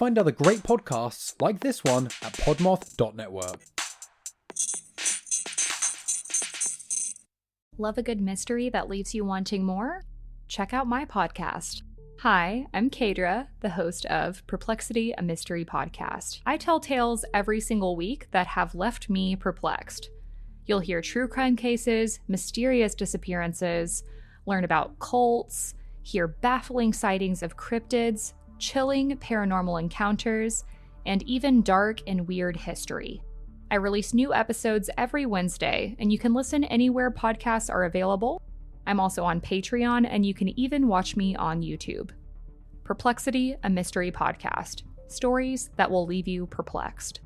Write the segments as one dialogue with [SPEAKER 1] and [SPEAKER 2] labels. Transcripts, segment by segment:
[SPEAKER 1] Find other great podcasts like this one at podmoth.network.
[SPEAKER 2] Love a good mystery that leaves you wanting more? Check out my podcast. Hi, I'm Kadra, the host of Perplexity, a mystery podcast. I tell tales every single week that have left me perplexed. You'll hear true crime cases, mysterious disappearances, learn about cults, hear baffling sightings of cryptids, chilling paranormal encounters, and even dark and weird history. I release new episodes every Wednesday, and you can listen anywhere podcasts are available. I'm also on Patreon, and you can even watch me on YouTube. Perplexity, a mystery podcast. Stories that will leave you perplexed.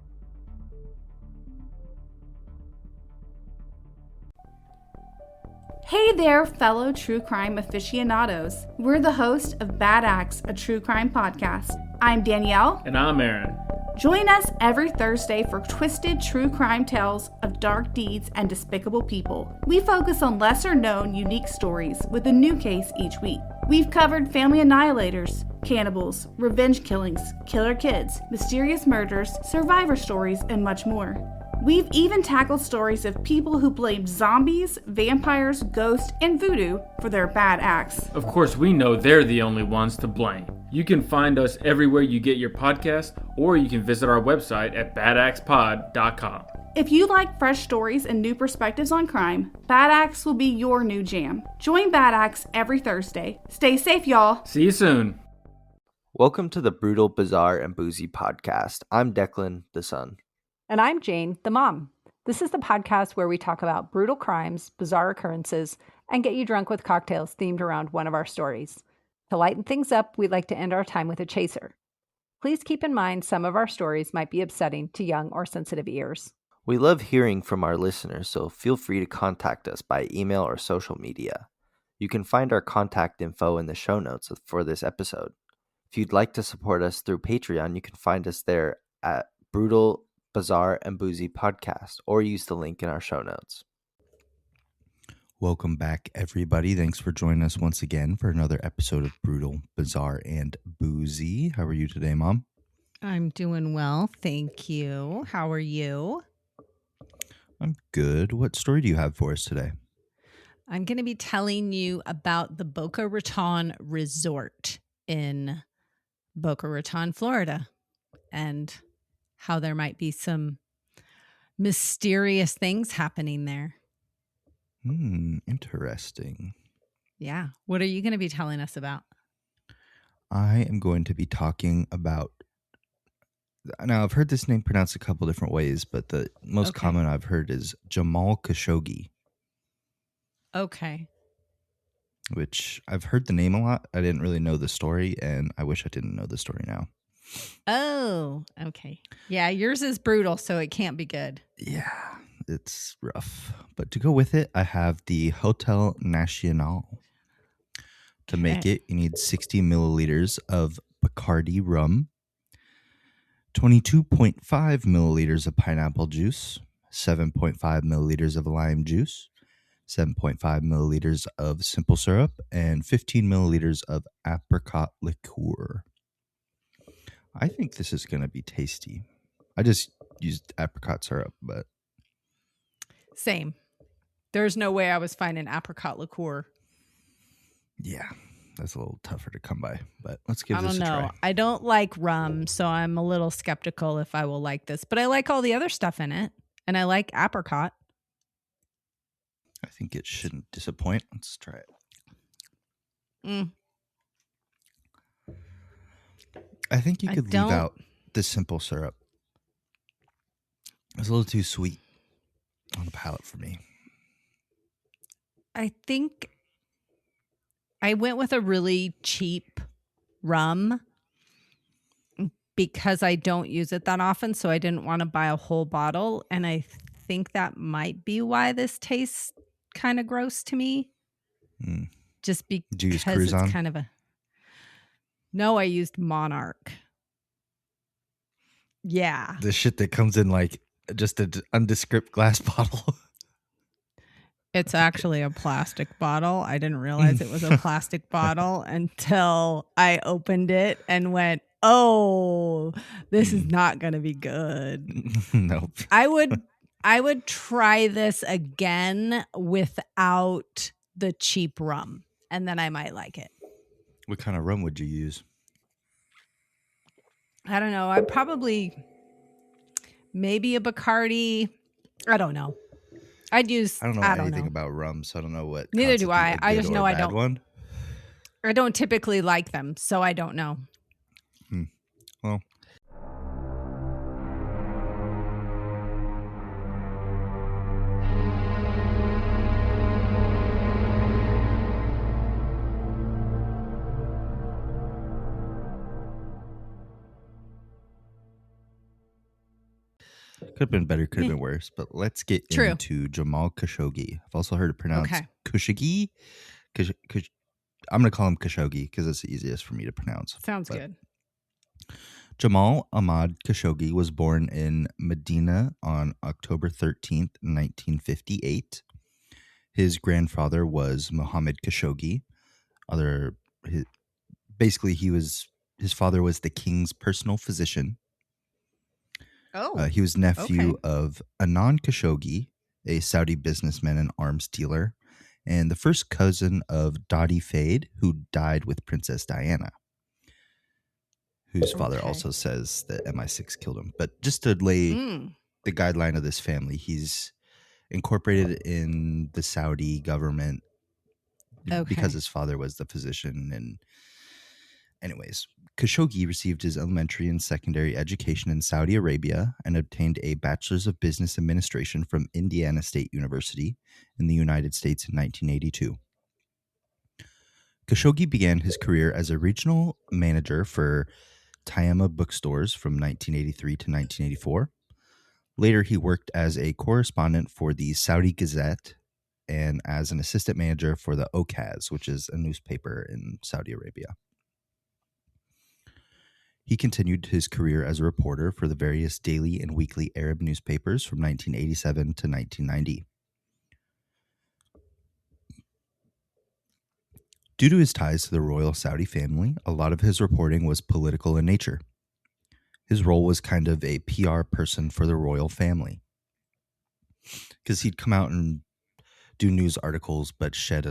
[SPEAKER 3] Hey there, fellow true crime aficionados. We're the host of Bad Acts, a true crime podcast. I'm Danielle.
[SPEAKER 4] And I'm Aaron.
[SPEAKER 3] Join us every Thursday for twisted true crime tales of dark deeds and despicable people. We focus on lesser-known, unique stories with a new case each week. We've covered family annihilators, cannibals, revenge killings, killer kids, mysterious murders, survivor stories, and much more. We've even tackled stories of people who blamed zombies, vampires, ghosts, and voodoo for their bad acts.
[SPEAKER 4] Of course, we know they're the only ones to blame. You can find us everywhere you get your podcast, or you can visit our website at badactspod.com.
[SPEAKER 3] If you like fresh stories and new perspectives on crime, Bad Acts will be your new jam. Join Bad Acts every Thursday. Stay safe, y'all.
[SPEAKER 4] See you soon.
[SPEAKER 5] Welcome to the Brutal, Bizarre, and Boozy podcast. I'm Deklan, the son.
[SPEAKER 6] And I'm Jane, the mom. This is the podcast where we talk about brutal crimes, bizarre occurrences, and get you drunk with cocktails themed around one of our stories. To lighten things up, we'd like to end our time with a chaser. Please keep in mind some of our stories might be upsetting to young or sensitive ears.
[SPEAKER 5] We love hearing from our listeners, so feel free to contact us by email or social media. You can find our contact info in the show notes for this episode. If you'd like to support us through Patreon, you can find us there at Brutal, Bizarre, and Boozy Podcast, or use the link in our show notes.
[SPEAKER 7] Welcome back, everybody. Thanks for joining us once again for another episode of Brutal, Bizarre, and Boozy. How are you today, Mom?
[SPEAKER 8] I'm doing well, thank you. How are you?
[SPEAKER 7] I'm good. What story do you have for us today?
[SPEAKER 8] I'm going to be telling you about the Boca Raton Resort in Boca Raton, Florida, and how there might be some mysterious things happening there.
[SPEAKER 7] Interesting.
[SPEAKER 8] Yeah. What are you going to be telling us about?
[SPEAKER 7] I am going to be talking about... Now, I've heard this name pronounced a couple different ways, but the most common I've heard is Jamal Khashoggi.
[SPEAKER 8] Okay.
[SPEAKER 7] Which I've heard the name a lot. I didn't really know the story, and I wish I didn't know the story now.
[SPEAKER 8] Oh, okay. Yeah, yours is brutal, so it can't be good.
[SPEAKER 7] Yeah, it's rough. But to go with it, I have the Hotel Nacional. To make it, you need 60 milliliters of Bacardi rum, 22.5 milliliters of pineapple juice, 7.5 milliliters of lime juice, 7.5 milliliters of simple syrup, and 15 milliliters of apricot liqueur. I think this is going to be tasty. I just used apricot syrup, but...
[SPEAKER 8] Same. There's no way I was finding apricot liqueur.
[SPEAKER 7] Yeah, that's a little tougher to come by, but let's give this a try.
[SPEAKER 8] I don't like rum, so I'm a little skeptical if I will like this, but I like all the other stuff in it, and I like apricot.
[SPEAKER 7] I think it shouldn't disappoint. Let's try it. I think you could leave out the simple syrup. It's a little too sweet on the palate for me.
[SPEAKER 8] I think I went with a really cheap rum because I don't use it that often, so I didn't want to buy a whole bottle, and I think that might be why this tastes kind of gross to me. Just because
[SPEAKER 7] Did you use Cruzan?
[SPEAKER 8] It's kind of a... No, I used Monarch. Yeah.
[SPEAKER 7] The shit that comes in like just an undescript glass bottle.
[SPEAKER 8] It's actually a plastic bottle. I didn't realize it was a plastic bottle until I opened it and went, Oh, this is not going to be good.
[SPEAKER 7] Nope.
[SPEAKER 8] I would try this again without the cheap rum, and then I might like it.
[SPEAKER 7] What kind of rum would you use?
[SPEAKER 8] I don't know. I'd probably maybe a Bacardi. I don't know. I'd use.
[SPEAKER 7] I don't know anything about rum, so I don't know what.
[SPEAKER 8] Neither do I. I just know I don't.
[SPEAKER 7] One.
[SPEAKER 8] I don't typically like them, so I don't know.
[SPEAKER 7] Well. Could have been better, could have been worse, but let's get into Jamal Khashoggi. I've also heard it pronounced Khashoggi. I'm going to call him Khashoggi because it's the easiest for me to pronounce.
[SPEAKER 8] Sounds good.
[SPEAKER 7] Jamal Ahmad Khashoggi was born in Medina on October 13th, 1958. His grandfather was Mohammed Khashoggi. His father was the king's personal physician. He was nephew of Anand Khashoggi, a Saudi businessman and arms dealer, and the first cousin of Dadi Fayed, who died with Princess Diana, whose father also says that MI6 killed him. But just to lay the guideline of this family, he's incorporated in the Saudi government because his father was the physician. And anyways, Khashoggi received his elementary and secondary education in Saudi Arabia and obtained a Bachelor's of Business Administration from Indiana State University in the United States in 1982. Khashoggi began his career as a regional manager for Tayama bookstores from 1983 to 1984. Later, he worked as a correspondent for the Saudi Gazette and as an assistant manager for the Okaz, which is a newspaper in Saudi Arabia. He continued his career as a reporter for the various daily and weekly Arab newspapers from 1987 to 1990. Due to his ties to the royal Saudi family, a lot of his reporting was political in nature. His role was kind of a PR person for the royal family, because he'd come out and do news articles but shed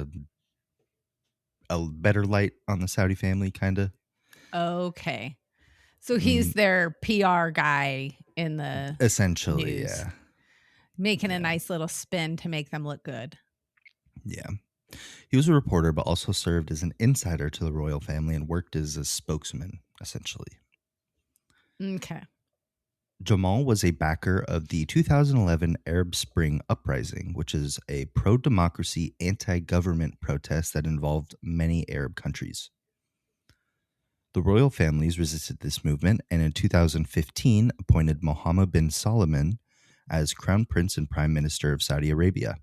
[SPEAKER 7] a better light on the Saudi family, kind of.
[SPEAKER 8] Okay. So he's their PR guy in the
[SPEAKER 7] essentially
[SPEAKER 8] news,
[SPEAKER 7] yeah,
[SPEAKER 8] making a nice little spin to make them look good.
[SPEAKER 7] Yeah. He was a reporter, but also served as an insider to the royal family and worked as a spokesman, essentially.
[SPEAKER 8] Okay.
[SPEAKER 7] Jamal was a backer of the 2011 Arab Spring Uprising, which is a pro-democracy, anti-government protest that involved many Arab countries. The royal families resisted this movement and in 2015 appointed Mohammed bin Salman as Crown Prince and Prime Minister of Saudi Arabia.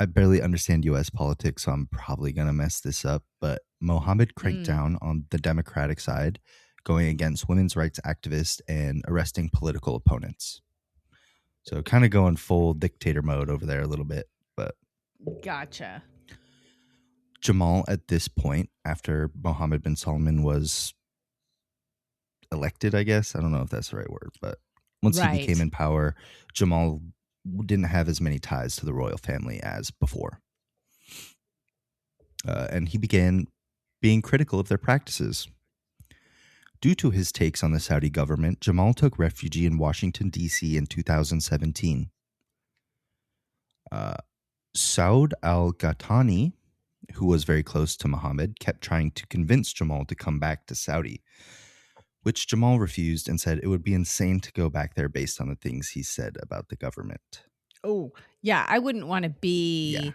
[SPEAKER 7] I barely understand U.S. politics, so I'm probably going to mess this up, but Mohammed cranked down on the Democratic side, going against women's rights activists and arresting political opponents. So kind of going full dictator mode over there a little bit. But
[SPEAKER 8] Gotcha.
[SPEAKER 7] Jamal, at this point, after Mohammed bin Salman was elected, I guess, I don't know if that's the right word, but once he became in power, Jamal didn't have as many ties to the royal family as before. And he began being critical of their practices. Due to his takes on the Saudi government, Jamal took refuge in Washington, D.C. in 2017. Saud al-Ghatani, who was very close to Mohammed, kept trying to convince Jamal to come back to Saudi, which Jamal refused and said it would be insane to go back there based on the things he said about the government.
[SPEAKER 8] Oh, yeah. I wouldn't want to be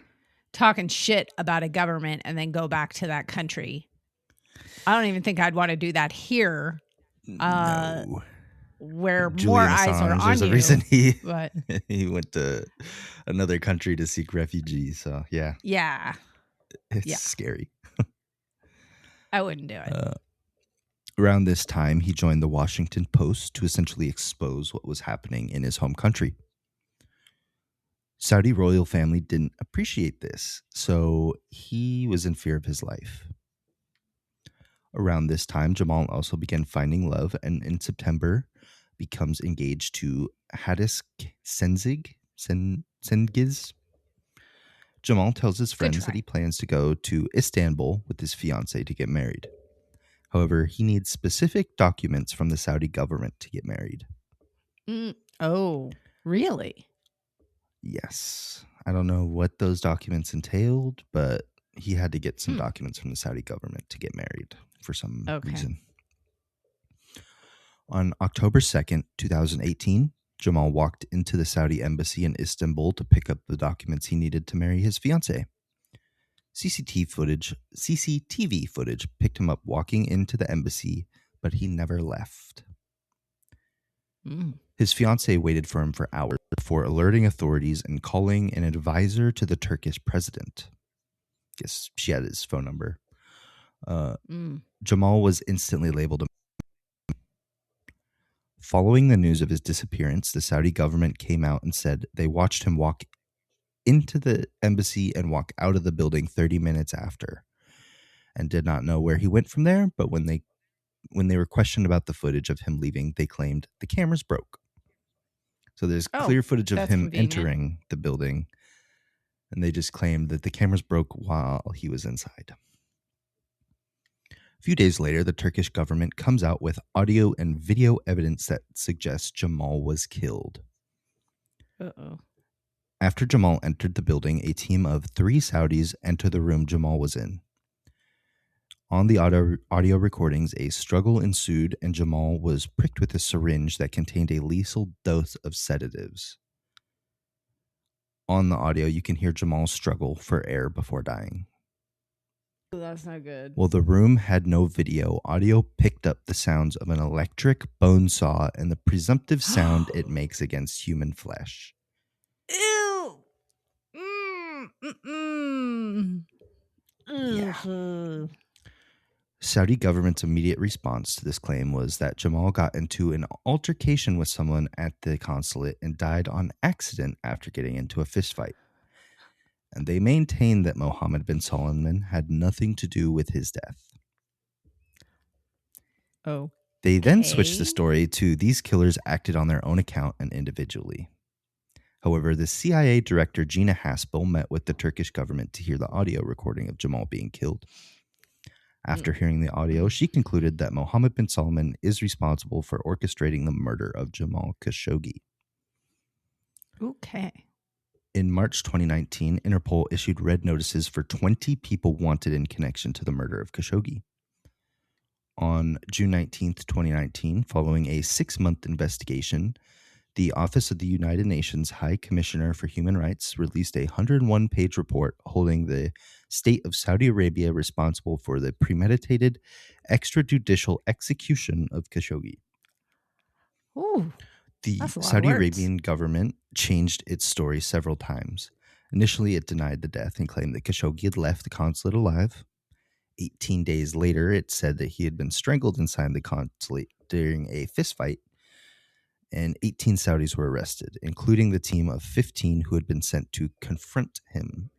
[SPEAKER 8] talking shit about a government and then go back to that country. I don't even think I'd want to do that here.
[SPEAKER 7] No.
[SPEAKER 8] Where
[SPEAKER 7] Julian
[SPEAKER 8] more
[SPEAKER 7] Assange,
[SPEAKER 8] eyes are on
[SPEAKER 7] there's
[SPEAKER 8] you.
[SPEAKER 7] a reason
[SPEAKER 8] But
[SPEAKER 7] he went to another country to seek refugees. So, yeah.
[SPEAKER 8] Yeah.
[SPEAKER 7] It's scary.
[SPEAKER 8] I wouldn't do it.
[SPEAKER 7] Around this time, he joined the Washington Post to essentially expose what was happening in his home country. Saudi royal family didn't appreciate this, so he was in fear of his life. Around this time, Jamal also began finding love, and in September becomes engaged to Hadis Sengiz. Jamal tells his friends that he plans to go to Istanbul with his fiancée to get married. However, he needs specific documents from the Saudi government to get married.
[SPEAKER 8] Oh, really?
[SPEAKER 7] Yes. I don't know what those documents entailed, but he had to get some documents from the Saudi government to get married for some reason. On October 2nd, 2018, Jamal walked into the Saudi embassy in Istanbul to pick up the documents he needed to marry his fiancée. CCTV footage picked him up walking into the embassy, but he never left. His fiancée waited for him for hours before alerting authorities and calling an advisor to the Turkish president. Yes, she had his phone number. Jamal was instantly labeled a... Following the news of his disappearance, the Saudi government came out and said they watched him walk into the embassy and walk out of the building 30 minutes after, and did not know where he went from there. But when they were questioned about the footage of him leaving, they claimed the cameras broke. So there's clear footage of him entering the building, and they just claimed that the cameras broke while he was inside. A few days later, the Turkish government comes out with audio and video evidence that suggests Jamal was killed. After Jamal entered the building, a team of 3 Saudis entered the room Jamal was in. On the audio recordings, a struggle ensued and Jamal was pricked with a syringe that contained a lethal dose of sedatives. On the audio, you can hear Jamal struggle for air before dying.
[SPEAKER 8] That's not good.
[SPEAKER 7] While the room had no video, audio picked up the sounds of an electric bone saw and the presumptive sound it makes against human flesh.
[SPEAKER 8] Ew!
[SPEAKER 7] Yeah. Saudi government's immediate response to this claim was that Jamal got into an altercation with someone at the consulate and died on accident after getting into a fistfight. And they maintained that Mohammed bin Salman had nothing to do with his death. They then switched the story to these killers acted on their own account and individually. However, the CIA director Gina Haspel met with the Turkish government to hear the audio recording of Jamal being killed. After hearing the audio, she concluded that Mohammed bin Salman is responsible for orchestrating the murder of Jamal Khashoggi.
[SPEAKER 8] Okay.
[SPEAKER 7] In March 2019, Interpol issued red notices for 20 people wanted in connection to the murder of Khashoggi. On June 19th, 2019, following a 6-month investigation, the Office of the United Nations High Commissioner for Human Rights released a 101-page report holding the state of Saudi Arabia responsible for the premeditated extrajudicial execution of Khashoggi.
[SPEAKER 8] Ooh,
[SPEAKER 7] the Saudi Arabian government changed its story several times. Initially, it denied the death and claimed that Khashoggi had left the consulate alive. 18 days later, it said that he had been strangled inside the consulate during a fistfight, and 18 Saudis were arrested, including the team of 15 who had been sent to confront him.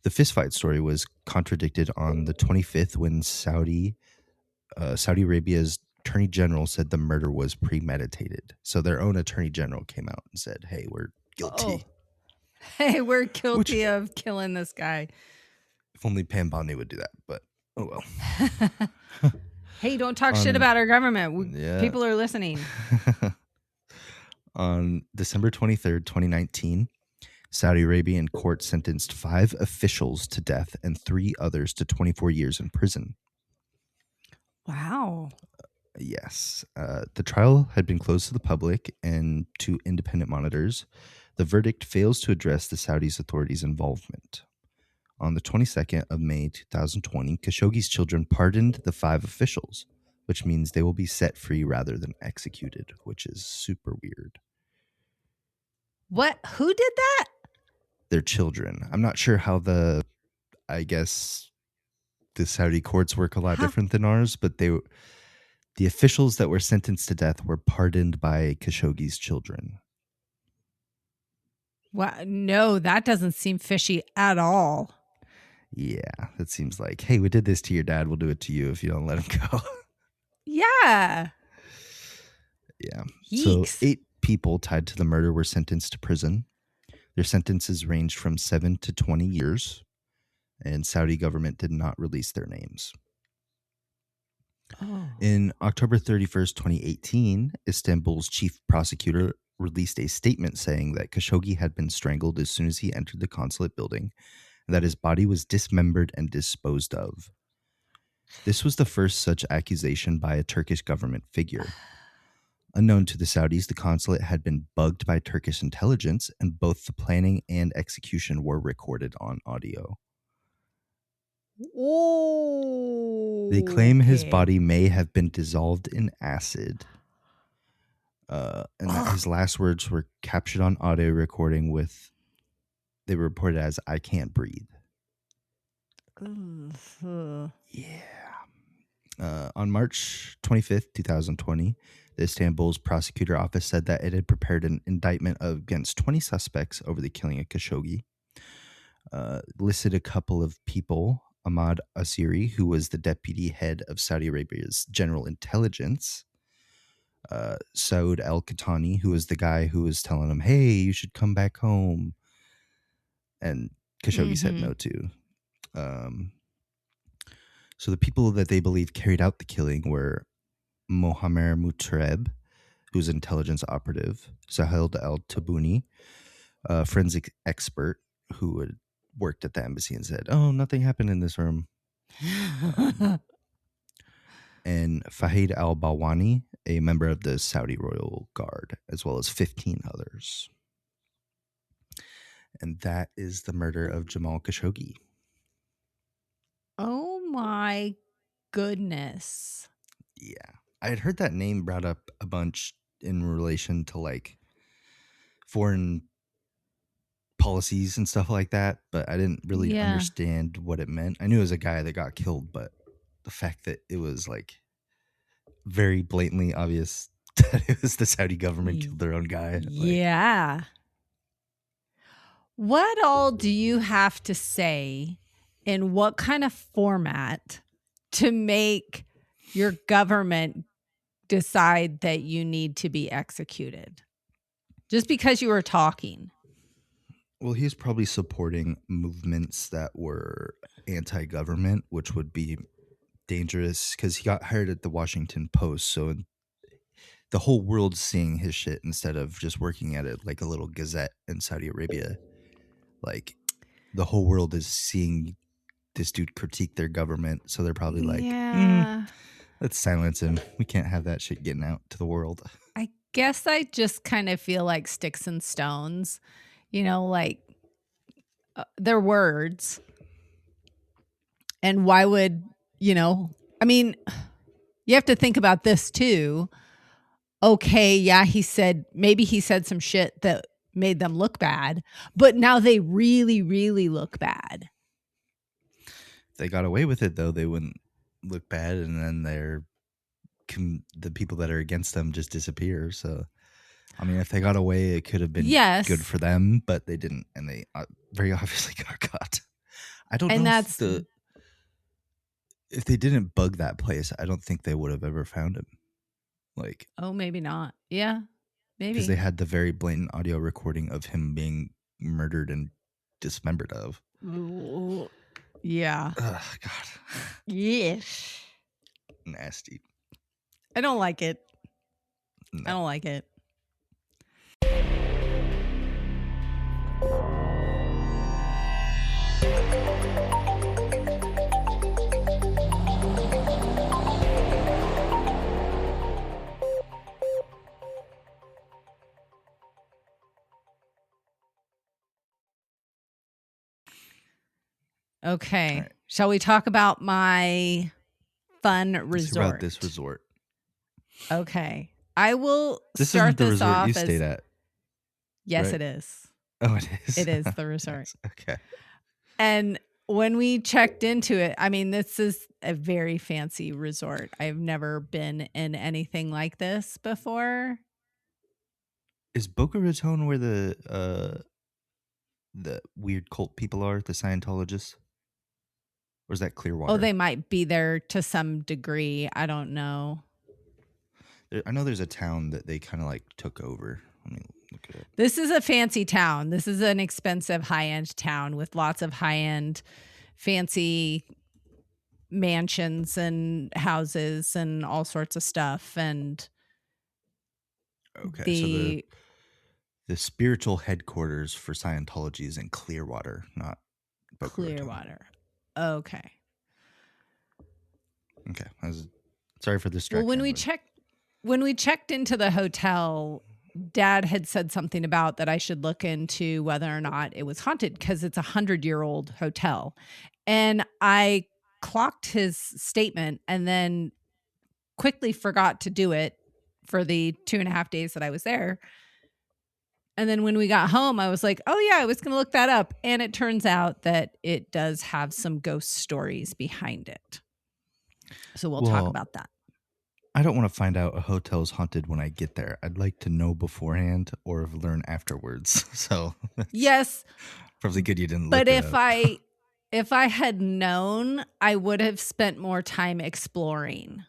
[SPEAKER 7] The fistfight story was contradicted on the 25th when Saudi Arabia's attorney general said the murder was premeditated. So their own attorney general came out and said, hey, we're guilty.
[SPEAKER 8] Hey, we're guilty of killing this guy.
[SPEAKER 7] If only Pam Bondi would do that, but oh well.
[SPEAKER 8] Hey, don't talk shit about our government. People are listening.
[SPEAKER 7] On December 23rd, 2019, Saudi Arabian court sentenced 5 officials to death and 3 others to 24 years in prison.
[SPEAKER 8] Wow.
[SPEAKER 7] Yes. The trial had been closed to the public and to independent monitors. The verdict fails to address the Saudi authorities' involvement. On the 22nd of May 2020, Khashoggi's children pardoned the 5 officials, which means they will be set free rather than executed, which is super weird.
[SPEAKER 8] What? Who did that?
[SPEAKER 7] Their children. I'm not sure how I guess the Saudi courts work a lot different than ours, but the officials that were sentenced to death were pardoned by Khashoggi's children.
[SPEAKER 8] Wow, no, that doesn't seem fishy at all.
[SPEAKER 7] Yeah, that seems like, hey, we did this to your dad. We'll do it to you if you don't let him go.
[SPEAKER 8] Yeah.
[SPEAKER 7] Yeah. So
[SPEAKER 8] Yeeks.
[SPEAKER 7] 8 people tied to the murder were sentenced to prison. Their sentences ranged from 7 to 20 years, and Saudi government did not release their names.
[SPEAKER 8] Oh.
[SPEAKER 7] In October 31st, 2018, Istanbul's chief prosecutor released a statement saying that Khashoggi had been strangled as soon as he entered the consulate building and that his body was dismembered and disposed of. This was the first such accusation by a Turkish government figure. Unknown to the Saudis, the consulate had been bugged by Turkish intelligence, and both the planning and execution were recorded on audio.
[SPEAKER 8] Oh.
[SPEAKER 7] They claim his body may have been dissolved in acid, and that his last words were captured on audio recording with, they were reported as, "I can't breathe." Yeah. On March 25th, 2020, the Istanbul's prosecutor office said that it had prepared an indictment against 20 suspects over the killing of Khashoggi. Listed a couple of people, Ahmad Asiri, who was the deputy head of Saudi Arabia's general intelligence, Saud al-Qahtani, who was the guy who was telling him, hey, you should come back home. And Khashoggi said no to. So the people that they believe carried out the killing were Mohammed Mutareb, who's an intelligence operative, Sahel al-Tabuni, a forensic expert who had worked at the embassy and said, oh, nothing happened in this room. And Fahid al-Bawani, a member of the Saudi Royal Guard, as well as 15 others. And that is the murder of Jamal Khashoggi.
[SPEAKER 8] Oh my goodness.
[SPEAKER 7] Yeah. I had heard that name brought up a bunch in relation to like foreign policies and stuff like that, but I didn't really understand what it meant. I knew it was a guy that got killed, but the fact that it was like very blatantly obvious that it was the Saudi government killed their own guy.
[SPEAKER 8] Yeah. What all do you have to say in what kind of format to make your government decide that you need to be executed? Just because you were talking.
[SPEAKER 7] Well, he's probably supporting movements that were anti-government, which would be dangerous because he got hired at the Washington Post. So the whole world's seeing his shit instead of just working at it like a little gazette in Saudi Arabia. Like the whole world is seeing this dude critique their government. So they're probably like, let's silence him. We can't have that shit getting out to the world.
[SPEAKER 8] I guess I just kind of feel like sticks and stones, you know, like they're words. And why would, you know, I mean, you have to think about this too. Okay, yeah, maybe he said some shit that made them look bad, but now they really, really look bad.
[SPEAKER 7] If they got away with it, though, they wouldn't look bad, and then the people that are against them just disappear. So, I mean, if they got away, it could have been good for them, but they didn't, and they very obviously got caught. I don't know if they didn't bug that place, I don't think they would have ever found him. Like, oh,
[SPEAKER 8] maybe not. Yeah, maybe
[SPEAKER 7] because they had the very blatant audio recording of him being murdered and dismembered of.
[SPEAKER 8] Yeah.
[SPEAKER 7] Oh, God.
[SPEAKER 8] Yes.
[SPEAKER 7] Nasty.
[SPEAKER 8] I don't like it.
[SPEAKER 7] No.
[SPEAKER 8] I don't like it. Okay. Right. Shall we talk about my fun resort?
[SPEAKER 7] Let's hear about this resort.
[SPEAKER 8] Okay. I will
[SPEAKER 7] this
[SPEAKER 8] start
[SPEAKER 7] isn't the
[SPEAKER 8] this
[SPEAKER 7] resort
[SPEAKER 8] off
[SPEAKER 7] you stayed at.
[SPEAKER 8] Yes,
[SPEAKER 7] right?
[SPEAKER 8] It is.
[SPEAKER 7] Oh, it is?
[SPEAKER 8] It is the resort.
[SPEAKER 7] Okay.
[SPEAKER 8] And when we checked into it, I mean, this is a very fancy resort. I've never been in anything like this before.
[SPEAKER 7] Is Boca Raton where the weird cult people are, the Scientologists? Or is that Clearwater?
[SPEAKER 8] Oh, they might be there to some degree. I don't know.
[SPEAKER 7] I know there's a town that they kind of like took over. Let me look at it.
[SPEAKER 8] This is a fancy town. This is an expensive high-end town with lots of high-end fancy mansions and houses and all sorts of stuff. And
[SPEAKER 7] Okay, so the spiritual headquarters for Scientology is in Clearwater, not Boca Raton.
[SPEAKER 8] Clearwater. Okay.
[SPEAKER 7] Okay. Sorry for the distraction.
[SPEAKER 8] Well, when we checked into the hotel, Dad had said something about that I should look into whether or not it was haunted because it's a 100-year-old hotel. And I clocked his statement and then quickly forgot to do it for the 2.5 days that I was there. And then when we got home, I was like, oh yeah, I was going to look that up. And it turns out that it does have some ghost stories behind it. So we'll talk about that.
[SPEAKER 7] I don't want to find out a hotel is haunted when I get there. I'd like to know beforehand or learn afterwards. So
[SPEAKER 8] yes,
[SPEAKER 7] probably good you didn't.
[SPEAKER 8] But
[SPEAKER 7] look it up.
[SPEAKER 8] if I had known, I would have spent more time exploring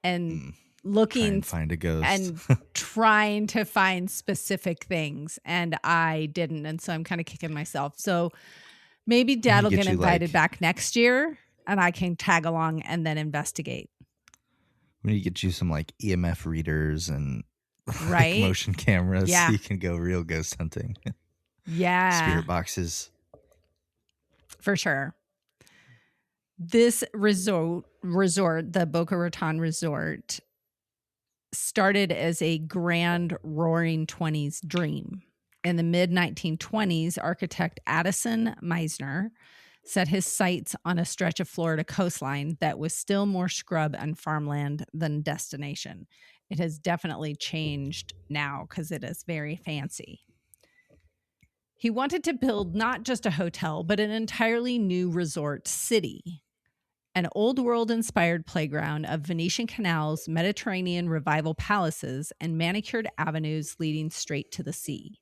[SPEAKER 8] and looking,
[SPEAKER 7] find a ghost,
[SPEAKER 8] and trying to find specific things, and I didn't, and so I'm kind of kicking myself. So maybe Dad will get invited back next year, and I can tag along and then investigate.
[SPEAKER 7] We need to get you some like EMF readers and
[SPEAKER 8] right
[SPEAKER 7] motion cameras,
[SPEAKER 8] yeah.
[SPEAKER 7] So you can go real ghost hunting.
[SPEAKER 8] Yeah,
[SPEAKER 7] spirit boxes
[SPEAKER 8] for sure. This resort, the Boca Raton Resort, started as a grand roaring 20s dream. In the mid-1920s, architect Addison Meisner set his sights on a stretch of Florida coastline that was still more scrub and farmland than destination. It has definitely changed now because it is very fancy. He wanted to build not just a hotel, but an entirely new resort city. An old world-inspired playground of Venetian canals, Mediterranean revival palaces, and manicured avenues leading straight to the sea.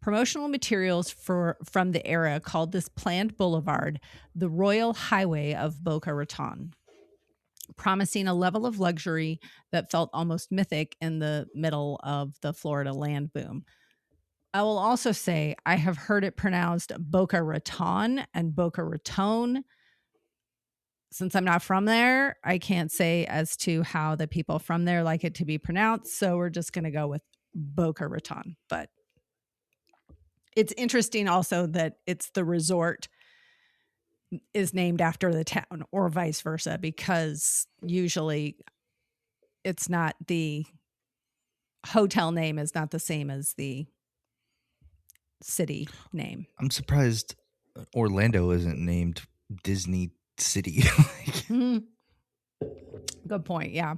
[SPEAKER 8] Promotional materials from the era called this planned boulevard the Royal Highway of Boca Raton, promising a level of luxury that felt almost mythic in the middle of the Florida land boom. I will also say I have heard it pronounced Boca Raton and Boca Raton. Since I'm not from there, I can't say as to how the people from there like it to be pronounced. So we're just going to go with Boca Raton. But it's interesting also that it's the resort is named after the town or vice versa, because usually it's not the hotel name is not the same as the city name.
[SPEAKER 7] I'm surprised Orlando isn't named Disney City.
[SPEAKER 8] Good point. Yeah.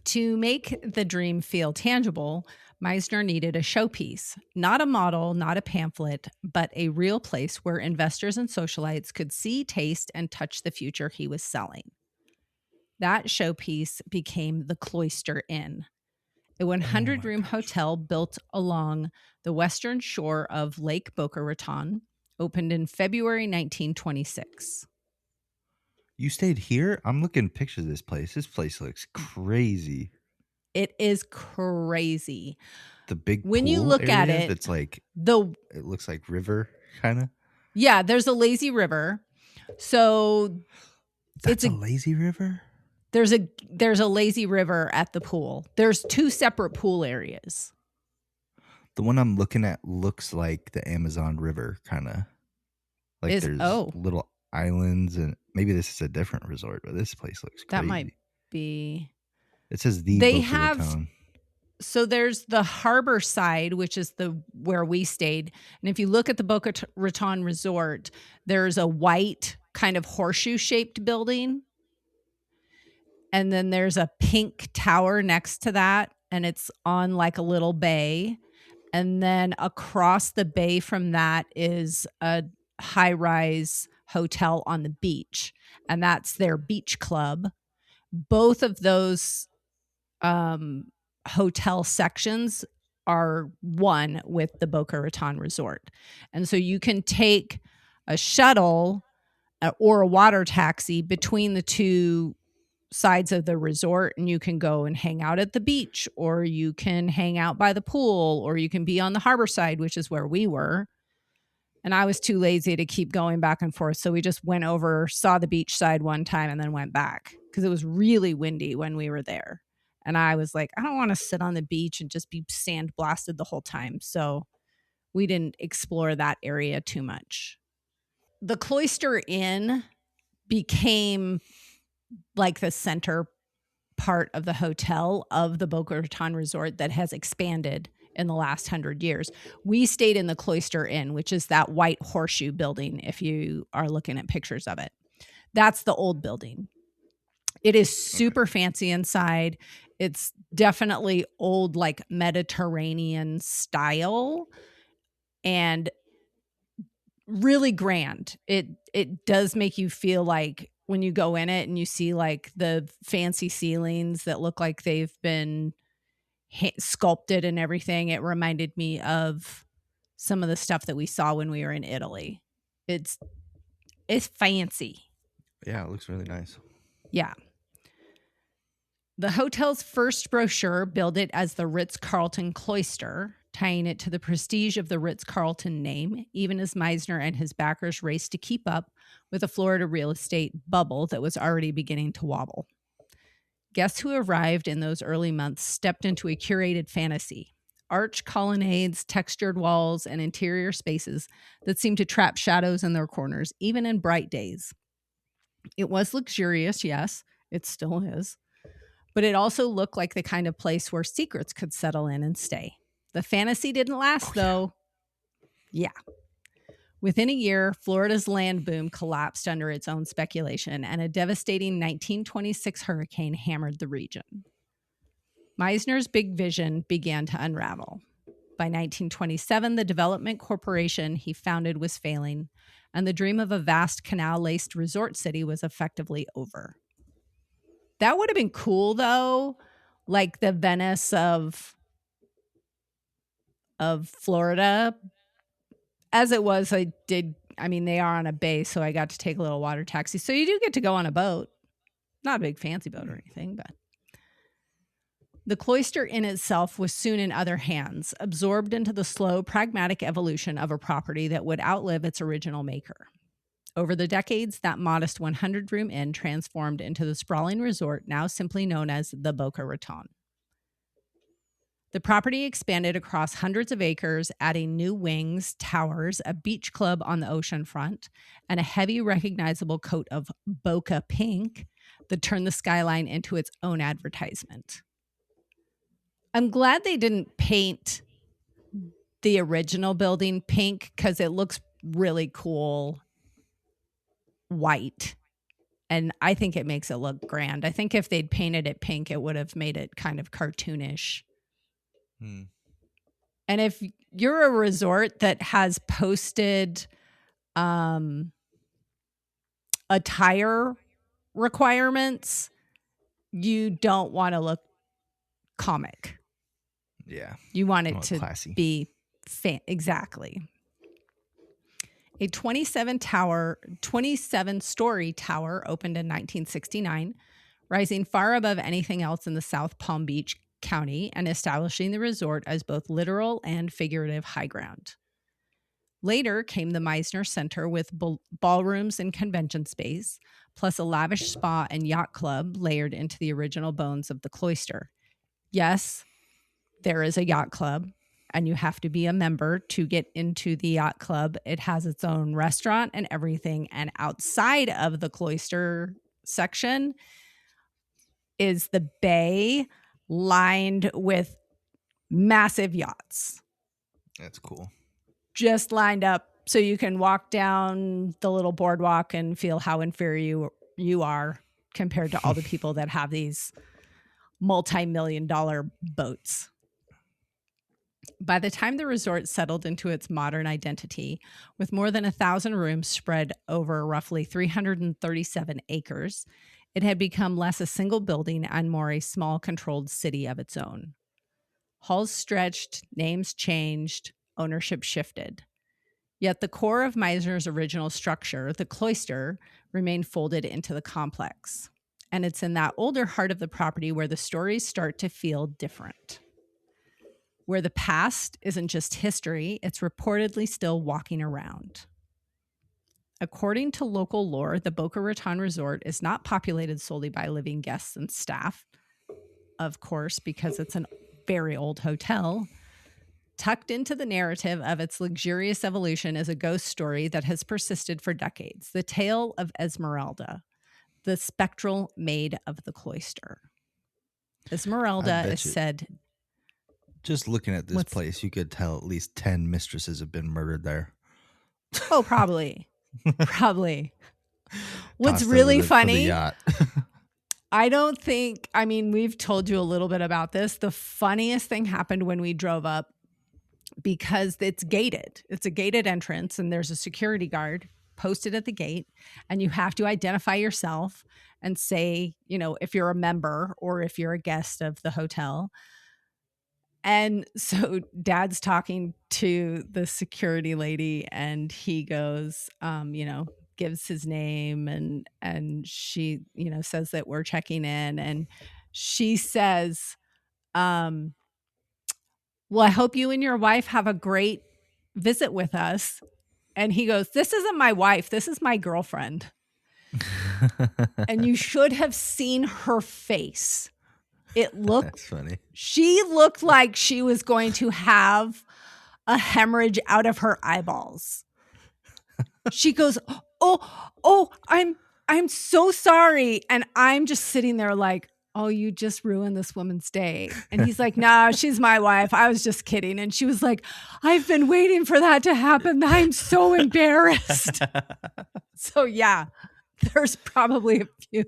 [SPEAKER 8] To make the dream feel tangible, Meisner needed a showpiece, not a model, not a pamphlet, but a real place where investors and socialites could see, taste, and touch the future he was selling. That showpiece became the Cloister Inn, a 100-room hotel built along the western shore of Lake Boca Raton, opened in February 1926.
[SPEAKER 7] You stayed here? I'm looking at pictures of this place. This place looks crazy.
[SPEAKER 8] It is crazy.
[SPEAKER 7] The big
[SPEAKER 8] when
[SPEAKER 7] pool
[SPEAKER 8] you look
[SPEAKER 7] area
[SPEAKER 8] at it,
[SPEAKER 7] that's like it looks like river kind of.
[SPEAKER 8] Yeah, there's a lazy river. So
[SPEAKER 7] it's a lazy river?
[SPEAKER 8] There's a lazy river at the pool. There's 2 separate pool areas.
[SPEAKER 7] The one I'm looking at looks like the Amazon River, kind of. Like there's little islands, and maybe this is a different resort, but this place looks crazy.
[SPEAKER 8] That might be.
[SPEAKER 7] It says
[SPEAKER 8] they
[SPEAKER 7] Boca
[SPEAKER 8] have.
[SPEAKER 7] Raton.
[SPEAKER 8] So there's the harbor side, which is where we stayed, and if you look at the Boca Raton Resort, there's a white kind of horseshoe-shaped building, and then there's a pink tower next to that, and it's on like a little bay. And then across the bay from that is a high-rise hotel on the beach, and that's their beach club. Both of those hotel sections are one with the Boca Raton Resort. And so you can take a shuttle or a water taxi between the two sides of the resort, and you can go and hang out at the beach, or you can hang out by the pool, or you can be on the harbor side, which is where we were. And I was too lazy to keep going back and forth. So we just went over, saw the beach side one time, and then went back because it was really windy when we were there. And I was like, I don't want to sit on the beach and just be sand blasted the whole time. So we didn't explore that area too much. The Cloister Inn became like the center part of the hotel of the Boca Raton Resort that has expanded in the last 100 years. We stayed in the Cloister Inn, which is that white horseshoe building, if you are looking at pictures of it. That's the old building. It is super fancy inside. It's definitely old, like Mediterranean style, and really grand. It does make you feel like when you go in it and you see like the fancy ceilings that look like they've been sculpted and everything, it reminded me of some of the stuff that we saw when we were in Italy. It's fancy.
[SPEAKER 7] Yeah, it looks really nice.
[SPEAKER 8] Yeah. The hotel's first brochure billed it as the Ritz-Carlton Cloister, tying it to the prestige of the Ritz-Carlton name, even as Meisner and his backers raced to keep up with a Florida real estate bubble that was already beginning to wobble. Guests who arrived in those early months stepped into a curated fantasy. Arch colonnades, textured walls, and interior spaces that seemed to trap shadows in their corners, even in bright days. It was luxurious, yes, it still is. But it also looked like the kind of place where secrets could settle in and stay. The fantasy didn't last, though. Yeah. Within a year, Florida's land boom collapsed under its own speculation, and a devastating 1926 hurricane hammered the region. Meisner's big vision began to unravel. By 1927, the development corporation he founded was failing, and the dream of a vast canal-laced resort city was effectively over. That would have been cool, though, like the Venice of Florida. As it was, they are on a bay, so I got to take a little water taxi. So you do get to go on a boat. Not a big fancy boat or anything, but the Cloister in itself was soon in other hands, absorbed into the slow, pragmatic evolution of a property that would outlive its original maker. Over the decades, that modest 100-room inn transformed into the sprawling resort now simply known as the Boca Raton. The property expanded across hundreds of acres, adding new wings, towers, a beach club on the ocean front, and a heavy recognizable coat of Boca pink that turned the skyline into its own advertisement. I'm glad they didn't paint the original building pink because it looks really cool white, and I think it makes it look grand. I think if they'd painted it pink, it would have made it kind of cartoonish. And if you're a resort that has posted attire requirements, you don't want to look comic.
[SPEAKER 7] Yeah.
[SPEAKER 8] You want it to
[SPEAKER 7] classy.
[SPEAKER 8] be exactly. A 27-story tower opened in 1969, rising far above anything else in the South Palm Beach County and establishing the resort as both literal and figurative high ground. Later came the Meisner Center with ballrooms and convention space, plus a lavish spa and yacht club layered into the original bones of the Cloister. Yes, there is a yacht club, and you have to be a member to get into the yacht club. It has its own restaurant and everything. And outside of the Cloister section is the bay lined with massive yachts.
[SPEAKER 7] That's cool.
[SPEAKER 8] Just lined up so you can walk down the little boardwalk and feel how inferior you are compared to all the people that have these multi-million-dollar boats. By the time the resort settled into its modern identity, with more than 1,000 rooms spread over roughly 337 acres, it had become less a single building and more a small, controlled city of its own. Halls stretched, names changed, ownership shifted. Yet the core of Meisner's original structure, the cloister, remained folded into the complex. And it's in that older heart of the property where the stories start to feel different. Where the past isn't just history, it's reportedly still walking around. According to local lore, the Boca Raton Resort is not populated solely by living guests and staff. Of course, because it's a very old hotel. Tucked into the narrative of its luxurious evolution is a ghost story that has persisted for decades. The tale of Esmeralda, the spectral maid of the cloister. Esmeralda is said...
[SPEAKER 7] Just looking at this place, you could tell at least 10 mistresses have been murdered there.
[SPEAKER 8] Oh, probably. Probably. What's really funny, we've told you a little bit about this. The funniest thing happened when we drove up because it's gated. It's a gated entrance and there's a security guard posted at the gate and you have to identify yourself and say, if you're a member or if you're a guest of the hotel. And so Dad's talking to the security lady and he goes, gives his name and she, says that we're checking in and she says, well, I hope you and your wife have a great visit with us. And he goes, this isn't my wife. This is my girlfriend. And you should have seen her face. It looked
[SPEAKER 7] That's funny. She
[SPEAKER 8] looked like she was going to have a hemorrhage out of her eyeballs. She goes, oh, I'm so sorry. And I'm just sitting there like, oh, you just ruined this woman's day. And he's like, no, she's my wife. I was just kidding. And she was like, I've been waiting for that to happen. I'm so embarrassed. So yeah, there's probably a few.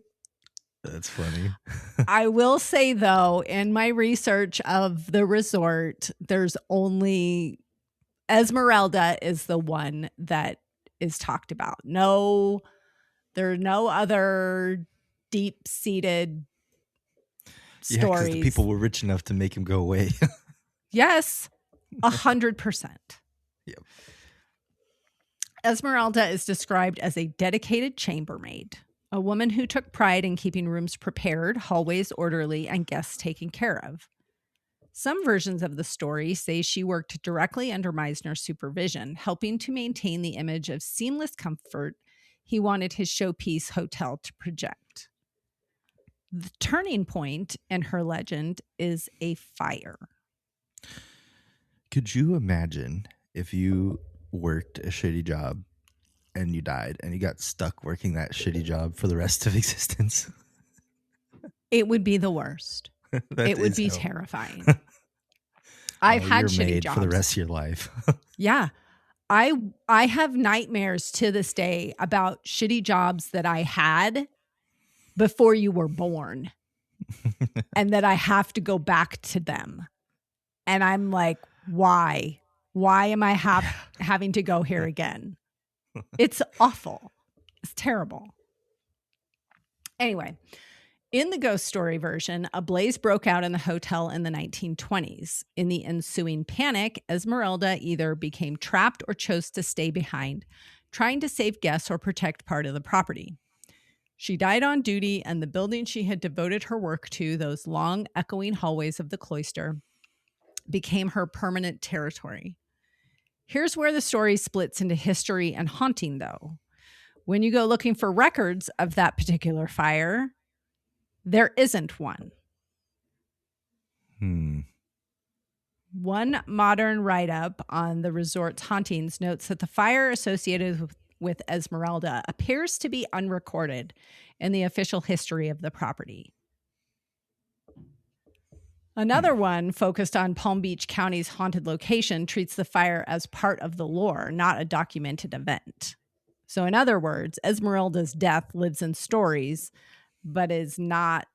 [SPEAKER 7] That's funny.
[SPEAKER 8] I will say, though, in my research of the resort, there's only Esmeralda is the one that is talked about. No, there are no other deep-seated stories.
[SPEAKER 7] Yeah, the people were rich enough to make him go away.
[SPEAKER 8] Yes, 100%.
[SPEAKER 7] Yep.
[SPEAKER 8] Esmeralda is described as a dedicated chambermaid. A woman who took pride in keeping rooms prepared, hallways orderly, and guests taken care of. Some versions of the story say she worked directly under Meisner's supervision, helping to maintain the image of seamless comfort he wanted his showpiece hotel to project. The turning point in her legend is a fire.
[SPEAKER 7] Could you imagine if you worked a shitty job and you died and you got stuck working that shitty job for the rest of existence?
[SPEAKER 8] It would be the worst. It would be terrifying. I've had shitty jobs
[SPEAKER 7] for the rest of your life.
[SPEAKER 8] Yeah. I have nightmares to this day about shitty jobs that I had before you were born and that I have to go back to them. And I'm like, why? Why am I having to go here again? It's awful. It's terrible. Anyway, in the ghost story version, a blaze broke out in the hotel in the 1920s. In the ensuing panic, Esmeralda either became trapped or chose to stay behind, trying to save guests or protect part of the property. She died on duty, and the building she had devoted her work to, those long, echoing hallways of the cloister, became her permanent territory. Here's where the story splits into history and haunting, though. When you go looking for records of that particular fire, there isn't one. One modern write-up on the resort's hauntings notes that the fire associated with Esmeralda appears to be unrecorded in the official history of the property. Another one, focused on Palm Beach County's haunted location, treats the fire as part of the lore, not a documented event. So in other words, Esmeralda's death lives in stories, but is not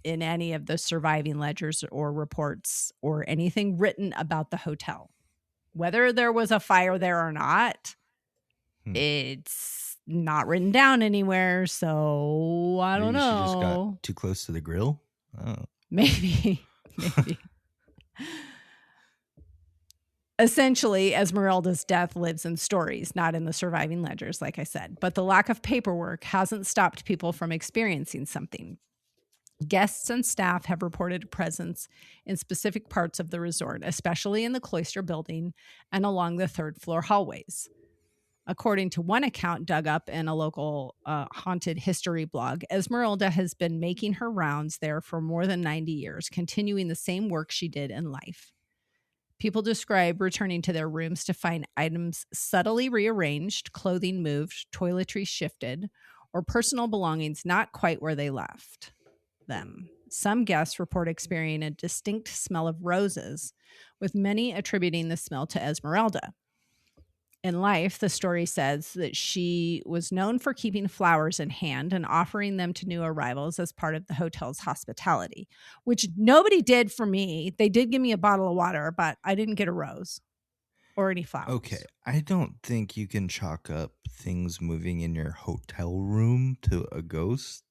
[SPEAKER 8] in any of the surviving ledgers or reports or anything written about the hotel. Whether there was a fire there or not, it's not written down anywhere, so I don't know.
[SPEAKER 7] She just got too close to the grill? Oh.
[SPEAKER 8] Maybe. Essentially, Esmeralda's death lives in stories, not in the surviving ledgers, like I said. But the lack of paperwork hasn't stopped people from experiencing something. Guests and staff have reported a presence in specific parts of the resort, especially in the cloister building and along the third floor hallways. According to one account dug up in a local haunted history blog, Esmeralda has been making her rounds there for more than 90 years, continuing the same work she did in life. People describe returning to their rooms to find items subtly rearranged, clothing moved, toiletries shifted, or personal belongings not quite where they left them. Some guests report experiencing a distinct smell of roses, with many attributing the smell to Esmeralda. In life, the story says that she was known for keeping flowers in hand and offering them to new arrivals as part of the hotel's hospitality, which nobody did for me. They did give me a bottle of water, but I didn't get a rose or any flowers.
[SPEAKER 7] Okay, I don't think you can chalk up things moving in your hotel room to a ghost.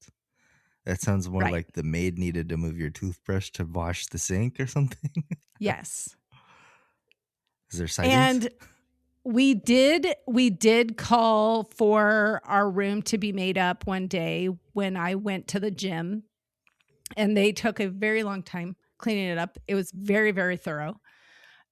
[SPEAKER 7] That sounds more
[SPEAKER 8] Right.
[SPEAKER 7] like the maid needed to move your toothbrush to wash the sink or something.
[SPEAKER 8] Yes.
[SPEAKER 7] Is there sightings?
[SPEAKER 8] And we did call for our room to be made up one day when I went to the gym, and they took a very long time cleaning it up. It was very, very thorough.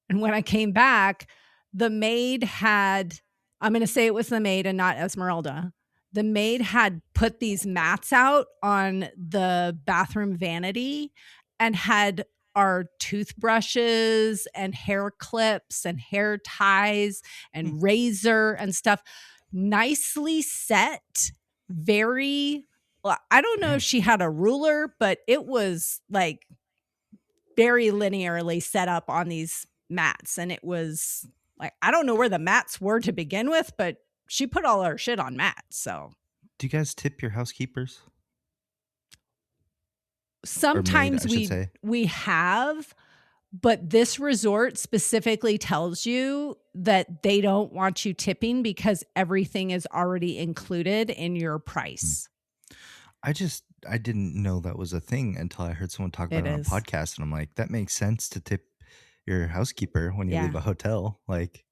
[SPEAKER 8] And when I came back, the maid had, I'm going to say it was the maid and not Esmeralda. The maid had put these mats out on the bathroom vanity and had our toothbrushes and hair clips and hair ties and razor and stuff nicely set. Very, well, I don't know if she had a ruler, but it was like very linearly set up on these mats. And it was like, I don't know where the mats were to begin with, but she put all our shit on mats. So
[SPEAKER 7] Do you guys tip your housekeepers?
[SPEAKER 8] sometimes
[SPEAKER 7] Or maid, I should say.
[SPEAKER 8] we have, but this resort specifically tells you that they don't want you tipping because everything is already included in your price.
[SPEAKER 7] I didn't know that was a thing until I heard someone talk about
[SPEAKER 8] It
[SPEAKER 7] it on a
[SPEAKER 8] is.
[SPEAKER 7] podcast, and I'm like, that makes sense to tip your housekeeper when you
[SPEAKER 8] Yeah.
[SPEAKER 7] leave a hotel. Like,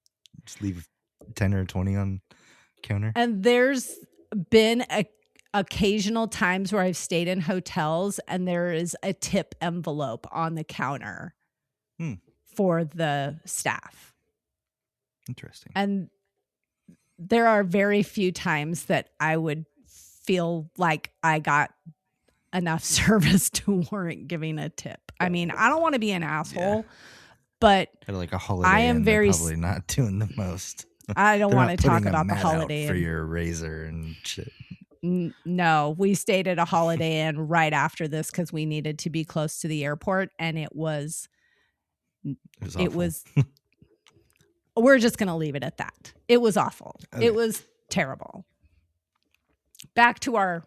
[SPEAKER 7] just leave 10 or 20 on counter.
[SPEAKER 8] And there's been occasional times where I've stayed in hotels and there is a tip envelope on the counter for the staff.
[SPEAKER 7] Interesting.
[SPEAKER 8] And there are very few times that I would feel like I got enough service to warrant giving a tip. I mean, I don't want to be an asshole, but
[SPEAKER 7] At like a holiday,
[SPEAKER 8] I am
[SPEAKER 7] and they're
[SPEAKER 8] very
[SPEAKER 7] probably not doing the most.
[SPEAKER 8] I don't
[SPEAKER 7] They're
[SPEAKER 8] want
[SPEAKER 7] not
[SPEAKER 8] to talk
[SPEAKER 7] putting a
[SPEAKER 8] about the
[SPEAKER 7] mat out
[SPEAKER 8] Holiday
[SPEAKER 7] for
[SPEAKER 8] Inn.
[SPEAKER 7] your razor and shit.
[SPEAKER 8] No, we stayed at a Holiday Inn right after this because we needed to be close to the airport, and it was
[SPEAKER 7] awful.
[SPEAKER 8] we're just going to leave it at that. It was awful.
[SPEAKER 7] Okay.
[SPEAKER 8] It was terrible. Back to our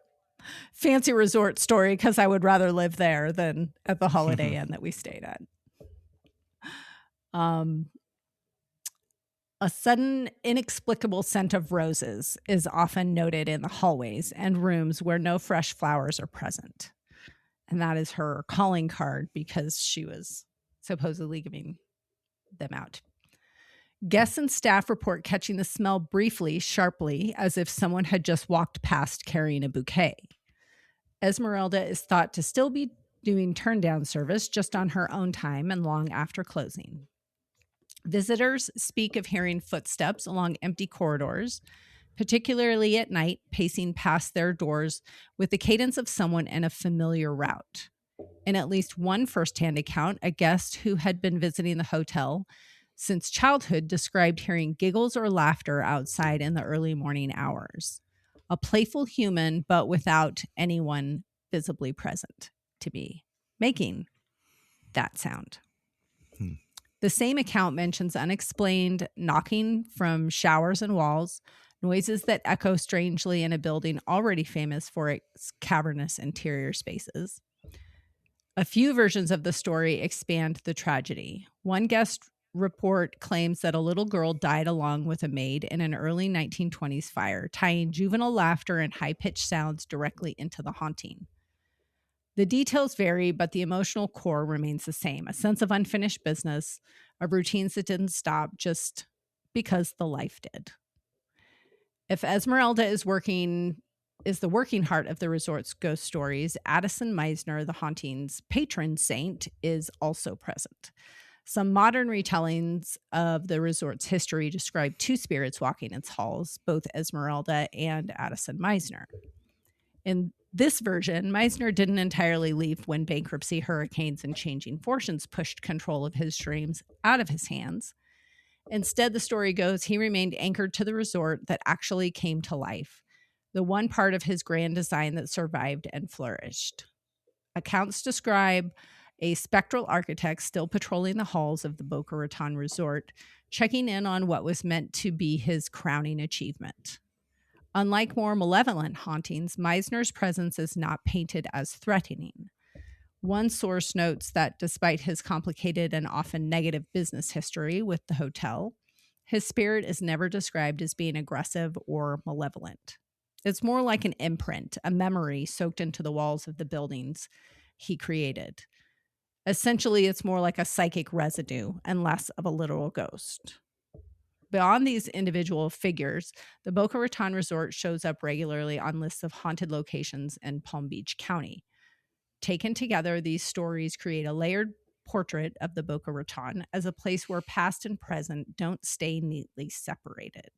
[SPEAKER 8] fancy resort story, because I would rather live there than at the Holiday Inn that we stayed at. A sudden, inexplicable scent of roses is often noted in the hallways and rooms where no fresh flowers are present. And that is her calling card because she was supposedly giving them out. Guests and staff report catching the smell briefly, sharply, as if someone had just walked past carrying a bouquet. Esmeralda is thought to still be doing turn-down service just on her own time and long after closing. Visitors speak of hearing footsteps along empty corridors, particularly at night, pacing past their doors with the cadence of someone in a familiar route. In at least one firsthand account, a guest who had been visiting the hotel since childhood described hearing giggles or laughter outside in the early morning hours. A playful human, but without anyone visibly present to be making that sound. The same account mentions unexplained knocking from showers and walls, noises that echo strangely in a building already famous for its cavernous interior spaces. A few versions of the story expand the tragedy. One guest report claims that a little girl died along with a maid in an early 1920s fire, tying juvenile laughter and high-pitched sounds directly into the haunting. The details vary, but the emotional core remains the same. A sense of unfinished business, of routines that didn't stop just because the life did. If Esmeralda is the working heart of the resort's ghost stories, Addison Meisner, the hauntings patron saint, is also present. Some modern retellings of the resort's history describe two spirits walking its halls, both Esmeralda and Addison Meisner. In this version, Meisner didn't entirely leave when bankruptcy, hurricanes, and changing fortunes pushed control of his dreams out of his hands. Instead, the story goes, he remained anchored to the resort that actually came to life, the one part of his grand design that survived and flourished. Accounts describe a spectral architect still patrolling the halls of the Boca Raton resort, checking in on what was meant to be his crowning achievement. Unlike more malevolent hauntings, Meisner's presence is not painted as threatening. One source notes that despite his complicated and often negative business history with the hotel, his spirit is never described as being aggressive or malevolent. It's more like an imprint, a memory soaked into the walls of the buildings he created. Essentially, it's more like a psychic residue and less of a literal ghost. Beyond these individual figures, the Boca Raton Resort shows up regularly on lists of haunted locations in Palm Beach County. Taken together, these stories create a layered portrait of the Boca Raton as a place where past and present don't stay neatly separated.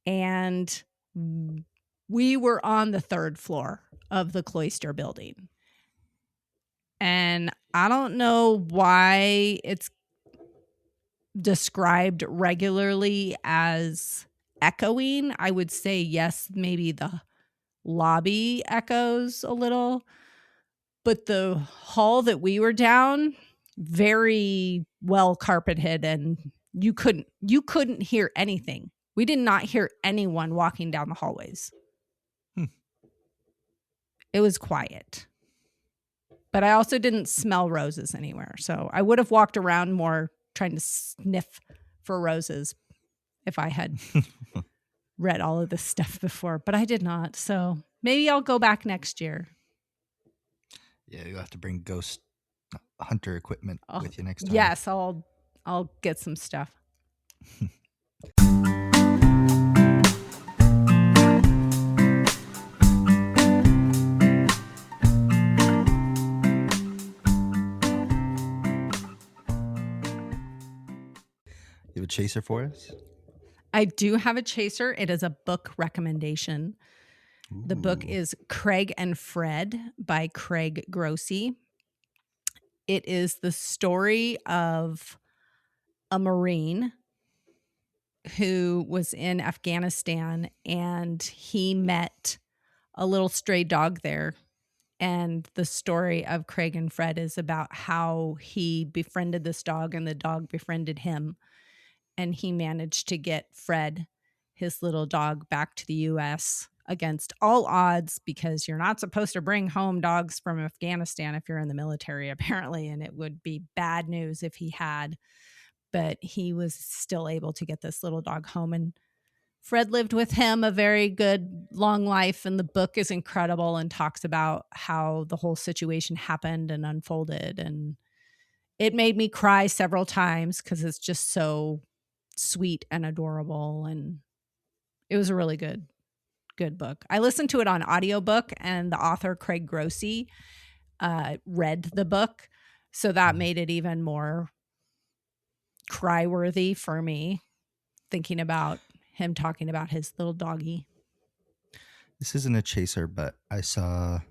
[SPEAKER 8] And we were on the third floor of the Cloister building. And I don't know why it's described regularly as echoing. I would say yes, maybe the lobby echoes a little, but the hall that we were down, very well carpeted, and you couldn't hear anything. We did not hear anyone walking down the hallways. It was quiet. But I also didn't smell roses anywhere. So I would have walked around more trying to sniff for roses if I had read all of this stuff before, but I did not. So maybe I'll go back next year.
[SPEAKER 7] Yeah, you'll have to bring ghost hunter equipment with you next time.
[SPEAKER 8] Yes, I'll get some stuff.
[SPEAKER 7] You have a chaser for us?
[SPEAKER 8] I do have a chaser. It is a book recommendation. Ooh. The book is Craig and Fred by Craig Grossi. It is the story of a Marine who was in Afghanistan, and he met a little stray dog there. And the story of Craig and Fred is about how he befriended this dog and the dog befriended him. And he managed to get Fred, his little dog, back to the U.S. against all odds, because you're not supposed to bring home dogs from Afghanistan if you're in the military, apparently. And it would be bad news if he had. But he was still able to get this little dog home. And Fred lived with him a very good, long life. And the book is incredible and talks about how the whole situation happened and unfolded. And it made me cry several times because it's just so sweet and adorable, and it was a really good book. I listened to it on audiobook, and the author Craig Grossi read the book, so that made it even more cry-worthy for me, thinking about him talking about his little doggy.
[SPEAKER 7] This isn't a chaser, but it's not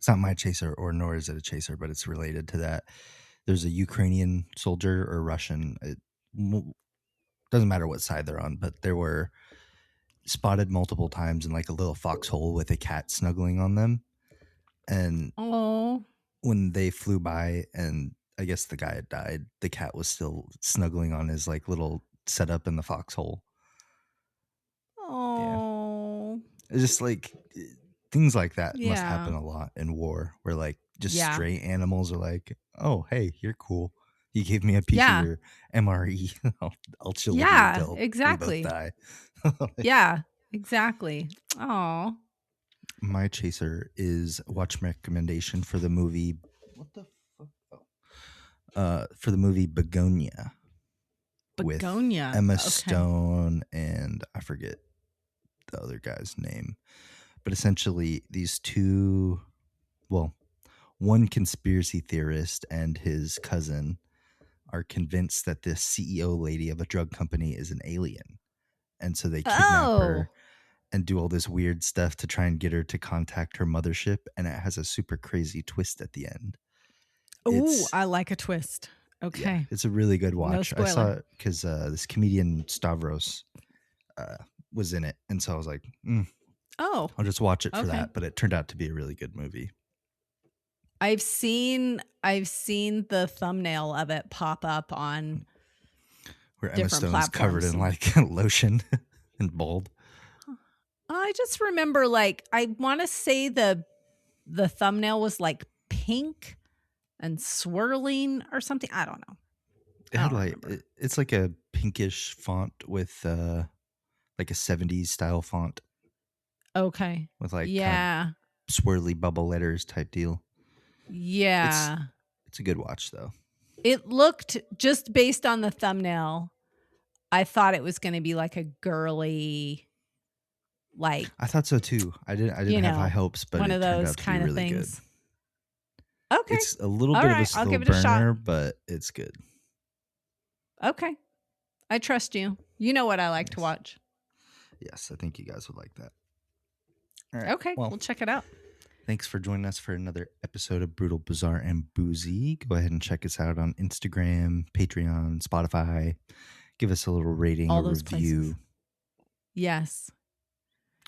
[SPEAKER 7] my chaser, or nor is it a chaser, but it's related to that. There's a Ukrainian soldier or Russian, it doesn't matter what side they're on, but they were spotted multiple times in like a little foxhole with a cat snuggling on them. And when they flew by and I guess the guy had died, the cat was still snuggling on his like little setup in the foxhole.
[SPEAKER 8] Oh,
[SPEAKER 7] yeah. It's just like things like that must happen a lot in war, where like just stray animals are like, oh, hey, you're cool. You gave me a piece of your MRE. I'll chill with you until
[SPEAKER 8] exactly.
[SPEAKER 7] we both die.
[SPEAKER 8] Yeah, exactly. Oh,
[SPEAKER 7] my chaser is watch recommendation for the movie. What the fuck? For the movie Begonia.
[SPEAKER 8] Begonia.
[SPEAKER 7] With Emma
[SPEAKER 8] Okay.
[SPEAKER 7] Stone and I forget the other guy's name. But essentially these two, well, one conspiracy theorist and his cousin are convinced that this CEO lady of a drug company is an alien. And so they kidnap her and do all this weird stuff to try and get her to contact her mothership. And it has a super crazy twist at the end.
[SPEAKER 8] Oh, I like a twist. Okay.
[SPEAKER 7] Yeah, it's a really good watch.
[SPEAKER 8] No
[SPEAKER 7] I saw
[SPEAKER 8] spoiler.
[SPEAKER 7] it because this comedian Stavros was in it. And so I was like,
[SPEAKER 8] Oh,
[SPEAKER 7] I'll just watch it for
[SPEAKER 8] Okay.
[SPEAKER 7] that. But it turned out to be a really good movie.
[SPEAKER 8] I've seen the thumbnail of it pop up on
[SPEAKER 7] Where Emma
[SPEAKER 8] different
[SPEAKER 7] Stone is covered in
[SPEAKER 8] platforms.
[SPEAKER 7] like lotion and bald.
[SPEAKER 8] I just remember, like, I want to say the thumbnail was like pink and swirling or something. I don't know.
[SPEAKER 7] It
[SPEAKER 8] I
[SPEAKER 7] had
[SPEAKER 8] don't
[SPEAKER 7] like
[SPEAKER 8] remember.
[SPEAKER 7] it's like a pinkish font with like a 70s style font
[SPEAKER 8] Okay.
[SPEAKER 7] with like kind
[SPEAKER 8] Yeah.
[SPEAKER 7] of swirly bubble letters type deal.
[SPEAKER 8] Yeah.
[SPEAKER 7] It's a good watch though.
[SPEAKER 8] It looked, just based on the thumbnail, I thought it was going to be like a girly, like
[SPEAKER 7] I thought so too. I didn't have high hopes, but
[SPEAKER 8] one
[SPEAKER 7] it
[SPEAKER 8] of
[SPEAKER 7] turned
[SPEAKER 8] those
[SPEAKER 7] out to be
[SPEAKER 8] kind of
[SPEAKER 7] really
[SPEAKER 8] things.
[SPEAKER 7] good.
[SPEAKER 8] Okay.
[SPEAKER 7] It's a little
[SPEAKER 8] All
[SPEAKER 7] bit of a
[SPEAKER 8] right,
[SPEAKER 7] slow
[SPEAKER 8] I'll give it a shot.
[SPEAKER 7] burner, but it's good.
[SPEAKER 8] Okay. I trust you. You know what I like to
[SPEAKER 7] Yes.
[SPEAKER 8] watch.
[SPEAKER 7] Yes, I think you guys would like that. All right.
[SPEAKER 8] Okay.
[SPEAKER 7] Well,
[SPEAKER 8] We'll check it out.
[SPEAKER 7] thanks for joining us for another episode of Brutal, Bizarre, and Boozy. Go ahead and check us out on Instagram, Patreon, Spotify. Give us a little rating,
[SPEAKER 8] All
[SPEAKER 7] a
[SPEAKER 8] those
[SPEAKER 7] review.
[SPEAKER 8] places. Yes.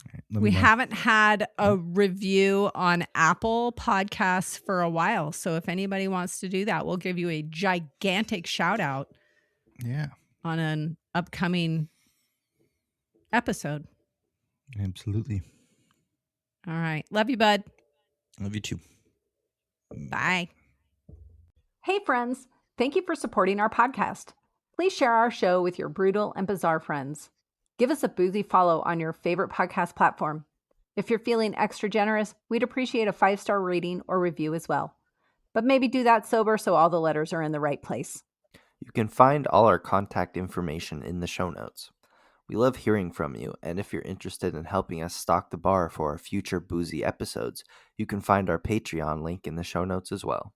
[SPEAKER 7] All right, let
[SPEAKER 8] We
[SPEAKER 7] me know.
[SPEAKER 8] haven't had a review on Apple Podcasts for a while. So if anybody wants to do that, we'll give you a gigantic shout out
[SPEAKER 7] Yeah,
[SPEAKER 8] on an upcoming episode.
[SPEAKER 7] absolutely.
[SPEAKER 8] All right. Love you, bud.
[SPEAKER 7] Love you too.
[SPEAKER 8] Bye.
[SPEAKER 6] Hey, friends. Thank you for supporting our podcast. Please share our show with your brutal and bizarre friends. Give us a boozy follow on your favorite podcast platform. If you're feeling extra generous, we'd appreciate a 5-star rating or review as well. But maybe do that sober so all the letters are in the right place.
[SPEAKER 5] You can find all our contact information in the show notes. We love hearing from you, and if you're interested in helping us stock the bar for our future boozy episodes, you can find our Patreon link in the show notes as well.